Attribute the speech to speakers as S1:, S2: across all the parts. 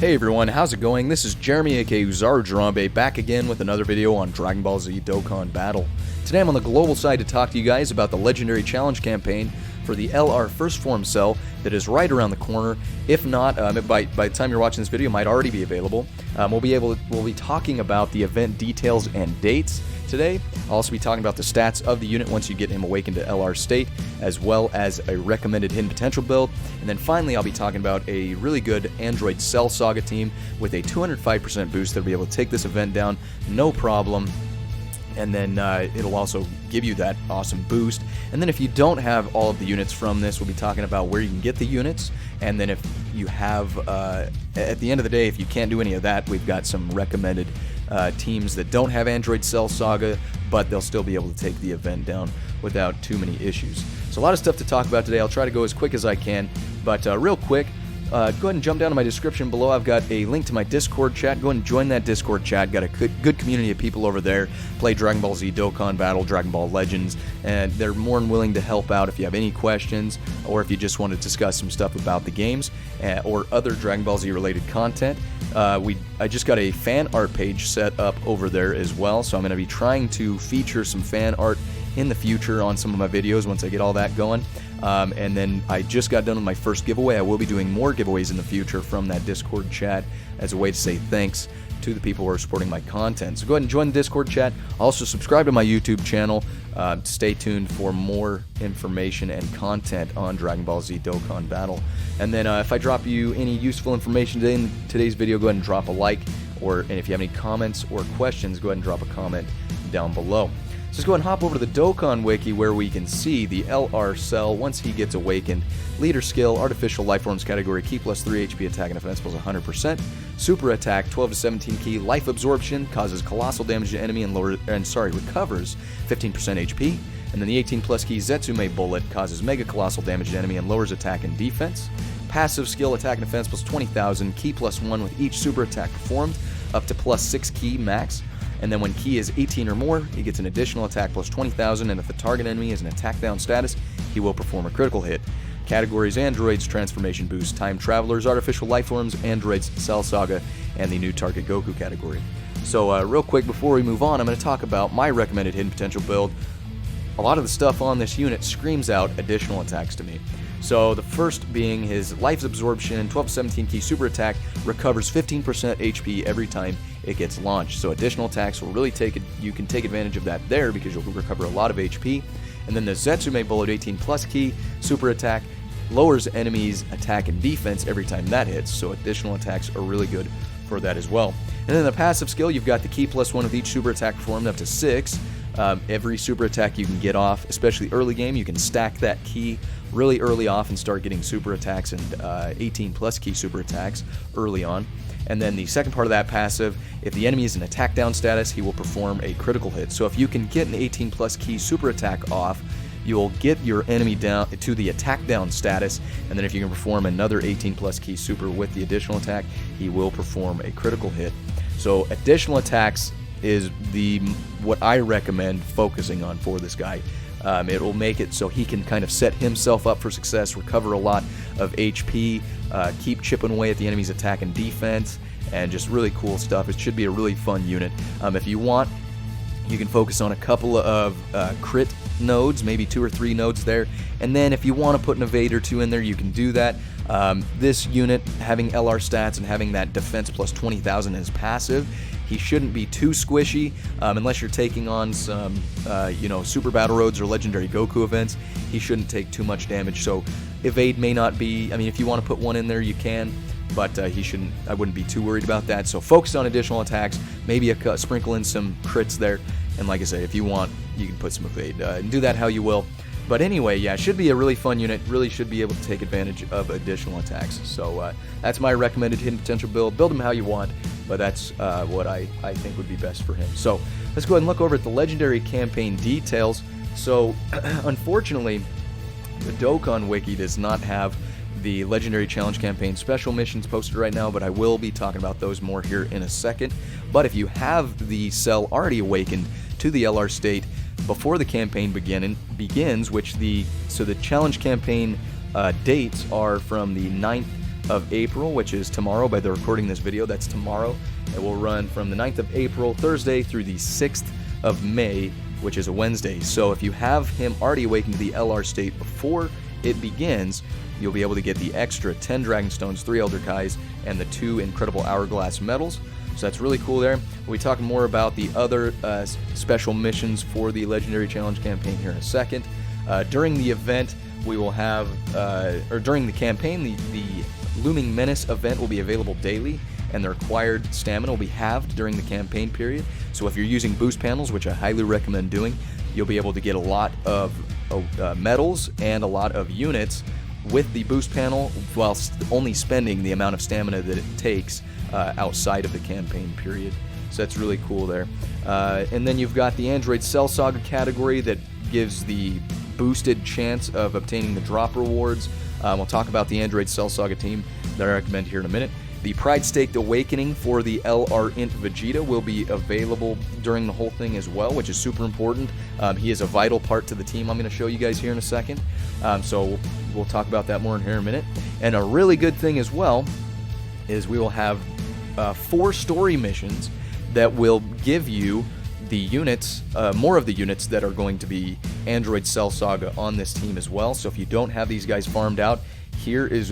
S1: Hey everyone, how's it going? This is Jeremy aka Zaradrambe back again with another video on Dragon Ball Z Dokkan Battle. Today I'm on the global side to talk to you guys about the Legendary Challenge campaign for the LR First Form cell that is right around the corner. If not, by the time you're watching this video, it might already be available. We'll be talking about the event details and dates today. I'll also be talking about the stats of the unit once you get him awakened to LR state, as well as a recommended hidden potential build. And then finally, I'll be talking about a really good Android Cell Saga team with a 205% boost that'll be able to take this event down no problem. And then it'll also give you that awesome boost. And then if you don't have all of the units from this, we'll be talking about where you can get the units. And then if you have, at the end of the day, if you can't do any of that, we've got some recommended teams that don't have Android Cell Saga, but they'll still be able to take the event down without too many issues. So a lot of stuff to talk about today. I'll try to go as quick as I can, but real quick, go ahead and jump down to my description below. I've got a link to my Discord chat. Go ahead and join that Discord chat. Got a good community of people over there. Play Dragon Ball Z Dokkan Battle, Dragon Ball Legends, and they're more than willing to help out if you have any questions or if you just want to discuss some stuff about the games or other Dragon Ball Z related content. I just got a fan art page set up over there as well, so I'm going to be trying to feature some fan art in the future on some of my videos once I get all that going. And then I just got done with my first giveaway. I will be doing more giveaways in the future from that Discord chat as a way to say thanks to the people who are supporting my content. So go ahead and join the Discord chat. Also subscribe to my YouTube channel. Stay tuned for more information and content on Dragon Ball Z Dokkan Battle. And then if I drop you any useful information today in today's video, go ahead and drop a like. And if you have any comments or questions, go ahead and drop a comment down below. So let's go ahead and hop over to the Dokkan Wiki where we can see the LR cell once he gets awakened. Leader skill, artificial life forms category, key plus 3 HP attack and defense plus 100%. Super attack, 12 to 17 key, life absorption, causes colossal damage to enemy and recovers 15% HP. And then the 18 plus key Zetsume bullet causes mega colossal damage to enemy and lowers attack and defense. Passive skill, attack and defense plus 20,000, key plus 1 with each super attack performed, up to plus 6 key max. And then when key is 18 or more, he gets an additional attack plus 20,000, and if the target enemy is in attack down status, he will perform a critical hit. Categories: Androids, Transformation Boost, Time Travelers, Artificial Life Forms, Androids, Cell Saga, and the new Target Goku category. So real quick before we move on, I'm going to talk about my recommended hidden potential build. A lot of the stuff on this unit screams out additional attacks to me. So the first being his Life Absorption, 12 to 17 key super attack, recovers 15% HP every time it gets launched. So additional attacks will really you can take advantage of that there because you'll recover a lot of HP. And then the Zetsume bullet, 18 plus key super attack, lowers enemies attack and defense every time that hits. So additional attacks are really good for that as well. And then the passive skill, you've got the key plus 1 with each super attack performed up to 6. Every super attack you can get off, especially early game, you can stack that key really early off and start getting super attacks and 18 plus key super attacks early on. And then the second part of that passive, if the enemy is in attack down status, he will perform a critical hit. So if you can get an 18 plus key super attack off, you will get your enemy down to the attack down status, and then if you can perform another 18 plus key super with the additional attack, he will perform a critical hit. So additional attacks is what I recommend focusing on for this guy. It will make it so he can kind of set himself up for success, recover a lot of HP, keep chipping away at the enemy's attack and defense, and just really cool stuff. It should be a really fun unit. If you want, you can focus on a couple of crit nodes, maybe 2 or 3 nodes there, and then if you want to put an evade or 2 in there, you can do that. This unit, having LR stats and having that defense plus 20,000 as passive, he shouldn't be too squishy unless you're taking on some Super Battle Roads or Legendary Goku events. He shouldn't take too much damage, so evade may not be, if you want to put one in there you can, but I wouldn't be too worried about that. So focus on additional attacks, maybe sprinkle in some crits there, and like I said, if you want, you can put some evade, and do that how you will. But anyway, yeah, it should be a really fun unit, really should be able to take advantage of additional attacks. So that's my recommended hidden potential build. Build him how you want, but that's what I think would be best for him. So let's go ahead and look over at the Legendary campaign details. So unfortunately, the Dokkan Wiki does not have the Legendary Challenge campaign special missions posted right now, but I will be talking about those more here in a second. But if you have the cell already awakened to the LR state before the campaign begins, so the challenge campaign dates are from the 9th of April, which is tomorrow by the recording this video. That's tomorrow. It will run from the 9th of April, Thursday, through the 6th of May, which is a Wednesday. So if you have him already awakened to the LR state before it begins, you'll be able to get the extra 10 Dragon Stones, 3 Elder Kais, and the 2 Incredible Hourglass Medals. So that's really cool there. We'll be talking more about the other special missions for the Legendary Challenge campaign here in a second. During the event, we will have, or during the campaign, the Looming Menace event will be available daily, and the required stamina will be halved during the campaign period. So if you're using boost panels, which I highly recommend doing, you'll be able to get a lot of medals and a lot of units with the boost panel whilst only spending the amount of stamina that it takes outside of the campaign period. So that's really cool there. And then you've got the Android Cell Saga category that gives the boosted chance of obtaining the drop rewards. We'll talk about the Android Cell Saga team that I recommend here in a minute. The Pride Staked Awakening for the LR Int Vegeta will be available during the whole thing as well, which is super important. He is a vital part to the team I'm going to show you guys here in a second. So we'll talk about that more in here in a minute. And a really good thing as well is we will have 4 story missions that will give you the units, more of the units that are going to be Android Cell Saga on this team as well. So if you don't have these guys farmed out, here's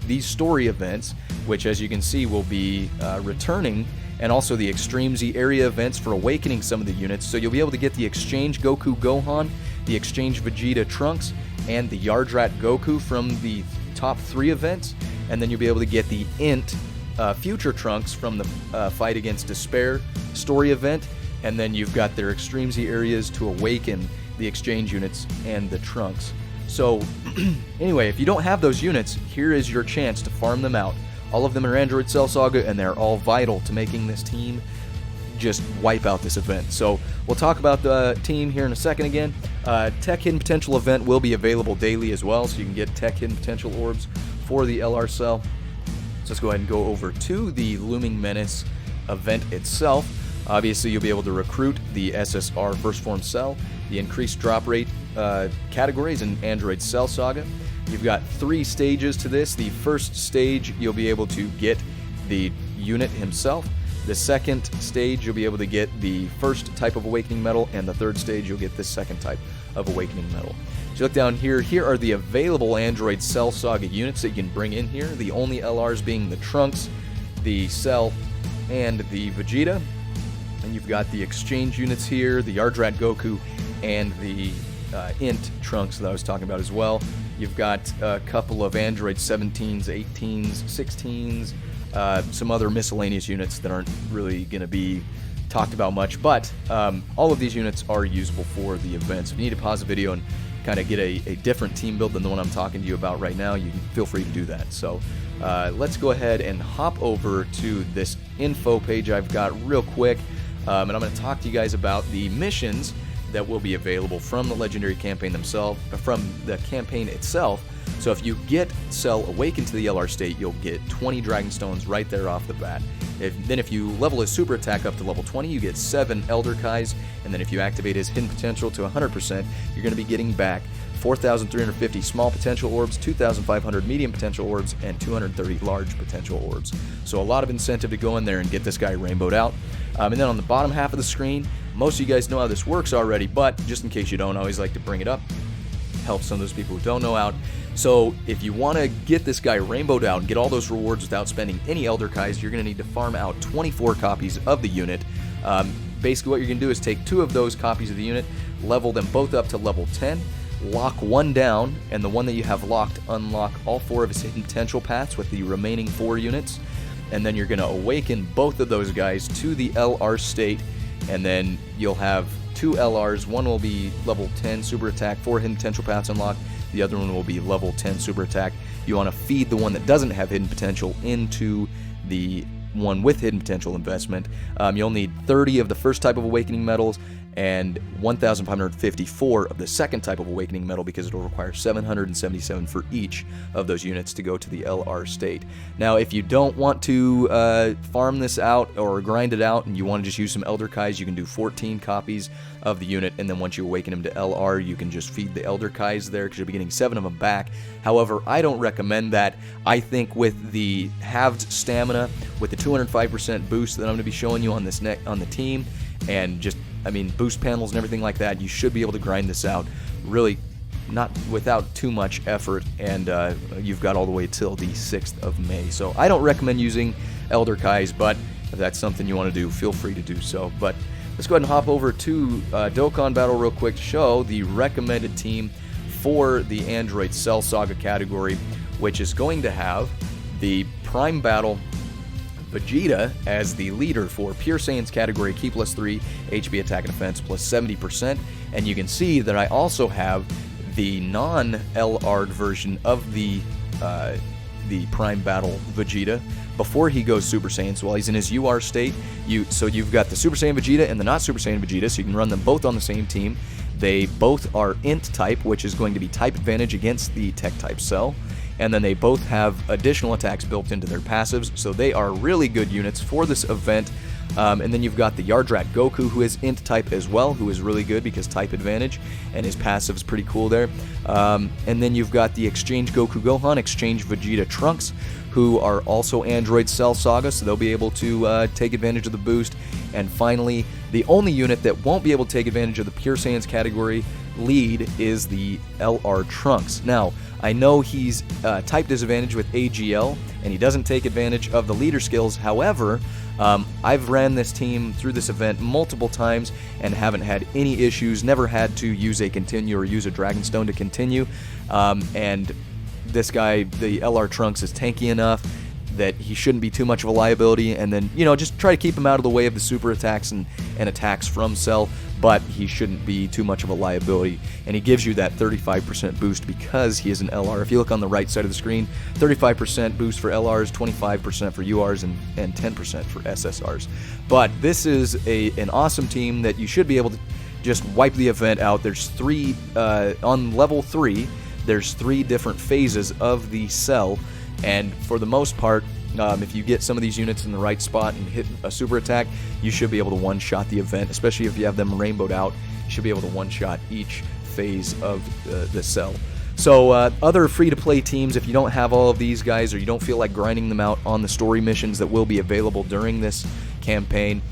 S1: these story events, which as you can see will be returning, and also the Extreme Z area events for awakening some of the units. So you'll be able to get the Exchange Goku Gohan, the Exchange Vegeta Trunks, and the Yardrat Goku from the top 3 events, and then you'll be able to get the Int Future Trunks from the Fight Against Despair story event, and then you've got their Extreme Z areas to awaken the exchange units and the Trunks. So anyway, if you don't have those units, here is your chance to farm them out. All of them are Android Cell Saga, and they're all vital to making this team just wipe out this event. So we'll talk about the team here in a second again. Tech Hidden Potential event will be available daily as well, so you can get Tech Hidden Potential orbs for the LR Cell. So let's go ahead and go over to the Looming Menace event itself. Obviously, you'll be able to recruit the SSR First Form Cell, the increased drop rate categories in Android Cell Saga. You've got 3 stages to this. The first stage, you'll be able to get the unit himself. The second stage, you'll be able to get the first type of Awakening Medal, and the third stage, you'll get the second type of Awakening Medal. So you look down here, here are the available Android Cell Saga units that you can bring in here. The only LRs being the Trunks, the Cell, and the Vegeta. And you've got the exchange units here, the Yardrat Goku, and the Int Trunks that I was talking about as well. You've got a couple of Android 17s, 18s, 16s, some other miscellaneous units that aren't really going to be talked about much, but all of these units are usable for the event. So if you need to pause the video and kind of get a different team build than the one I'm talking to you about right now, you can feel free to do that. So let's go ahead and hop over to this info page I've got real quick. And I'm going to talk to you guys about the missions that will be available from the Legendary campaign themselves, from the campaign itself. So if you get Cell Awakened to the LR state, you'll get 20 Dragon Stones right there off the bat. Then if you level his super attack up to level 20, you get 7 Elder Kais, and then if you activate his hidden potential to 100%, you're going to be getting back 4,350 small potential orbs, 2,500 medium potential orbs, and 230 large potential orbs. So a lot of incentive to go in there and get this guy rainbowed out. And then on the bottom half of the screen, most of you guys know how this works already, but just in case you don't, I always like to bring it up. Help some of those people who don't know out. So if you want to get this guy rainbowed out and get all those rewards without spending any Elder Kais, you're going to need to farm out 24 copies of the unit. Basically what you're going to do is take 2 of those copies of the unit, level them both up to level 10, lock one down, and the one that you have locked, unlock all 4 of his hidden potential paths with the remaining 4 units, and then you're going to awaken both of those guys to the LR state, and then you'll have 2 LRs. One will be level 10 super attack, 4 hidden potential paths unlocked. The other one will be level 10 super attack. You want to feed the one that doesn't have hidden potential into the one with hidden potential investment. You'll need 30 of the first type of awakening medals, and 1,554 of the second type of awakening medal, because it'll require 777 for each of those units to go to the LR state. Now, if you don't want to farm this out or grind it out and you want to just use some Elder Kais, you can do 14 copies of the unit, and then once you awaken him to LR, you can just feed the Elder Kais there, because you'll be getting 7 of them back. However, I don't recommend that. I think with the halved stamina, with the 205% boost that I'm going to be showing you on this on the team, and just, I mean, boost panels and everything like that, you should be able to grind this out really not without too much effort, and you've got all the way till the 6th of May. So I don't recommend using Elder Kais, but if that's something you want to do, feel free to do so. But let's go ahead and hop over to Dokkan Battle real quick to show the recommended team for the Android Cell Saga category, which is going to have the Prime Battle Vegeta as the leader for Pure Saiyan's category, Ki +3, HP attack and defense plus 70%. And you can see that I also have the non-LR'd version of the Prime Battle Vegeta before he goes Super Saiyan. So while he's in his UR state, you've got the Super Saiyan Vegeta and the not Super Saiyan Vegeta, so you can run them both on the same team. They both are Int type, which is going to be type advantage against the Tech type Cell. And then they both have additional attacks built into their passives, so they are really good units for this event. And then you've got the Yardrat Goku, who is Int type as well, who is really good because type advantage, and his passive is pretty cool there. And then you've got the Exchange Goku Gohan, Exchange Vegeta Trunks, who are also Android Cell Saga, so they'll be able to take advantage of the boost. And finally, the only unit that won't be able to take advantage of the Pure Saiyans category lead is the LR Trunks. Now, I know he's type disadvantage with AGL, and he doesn't take advantage of the leader skills. However, I've ran this team through this event multiple times and haven't had any issues, never had to use a continue or use a Dragon Stone to continue. And this guy, the LR Trunks, is tanky enough that he shouldn't be too much of a liability, and then, you know, just try to keep him out of the way of the super attacks and attacks from Cell, but he shouldn't be too much of a liability. And he gives you that 35% boost because he is an LR. If you look on the right side of the screen, 35% boost for LRs, 25% for URs, and 10% for SSRs. But this is an awesome team that you should be able to just wipe the event out. There's three, on level 3, there's 3 different phases of the Cell, and for the most part, if you get some of these units in the right spot and hit a super attack, you should be able to one-shot the event, especially if you have them rainbowed out. You should be able to one-shot each phase of the Cell. So other free-to-play teams, if you don't have all of these guys or you don't feel like grinding them out on the story missions that will be available during this campaign,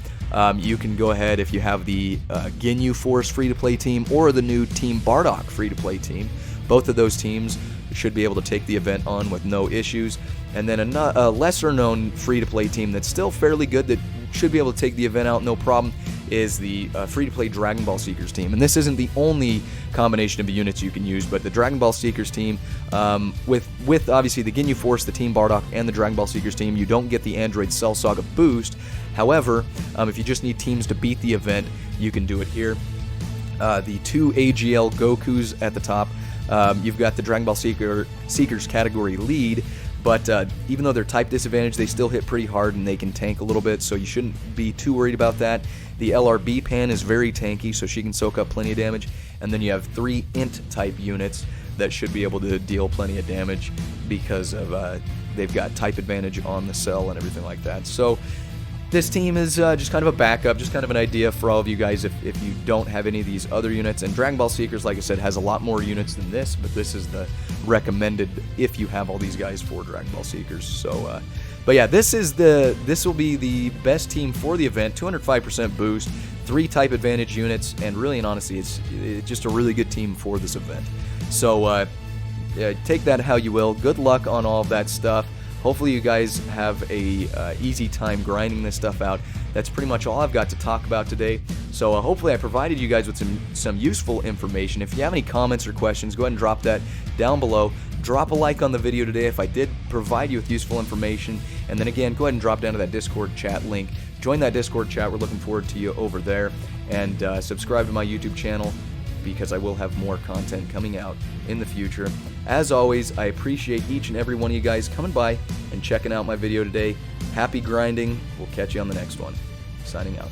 S1: you can go ahead if you have the Ginyu Force free-to-play team or the new Team Bardock free-to-play team. Both of those teams should be able to take the event on with no issues. And then a lesser-known free-to-play team that's still fairly good that should be able to take the event out no problem is the free-to-play Dragon Ball Seekers team. And this isn't the only combination of units you can use, but the Dragon Ball Seekers team, with obviously the Ginyu Force, the Team Bardock, and the Dragon Ball Seekers team, you don't get the Android Cell Saga boost. However, if you just need teams to beat the event, you can do it here. The 2 AGL Gokus at the top. You've got the Dragon Ball Seekers category lead, but even though they're type disadvantaged, they still hit pretty hard and they can tank a little bit, so you shouldn't be too worried about that. The LRB Pan is very tanky, so she can soak up plenty of damage. And then you have 3 Int type units that should be able to deal plenty of damage because of they've got type advantage on the Cell and everything like that. So this team is just kind of a backup, just kind of an idea for all of you guys if you don't have any of these other units. And Dragon Ball Seekers, like I said, has a lot more units than this, but this is the recommended if you have all these guys for Dragon Ball Seekers. So, but yeah, this will be the best team for the event. 205% boost, 3 type advantage units, and really and honestly, it's just a really good team for this event. So yeah, take that how you will. Good luck on all of that stuff. Hopefully you guys have a easy time grinding this stuff out. That's pretty much all I've got to talk about today. So hopefully I provided you guys with some useful information. If you have any comments or questions, go ahead and drop that down below. Drop a like on the video today if I did provide you with useful information. And then again, go ahead and drop down to that Discord chat link. Join that Discord chat. We're looking forward to you over there. And subscribe to my YouTube channel, because I will have more content coming out in the future. As always, I appreciate each and every one of you guys coming by and checking out my video today. Happy grinding. We'll catch you on the next one. Signing out.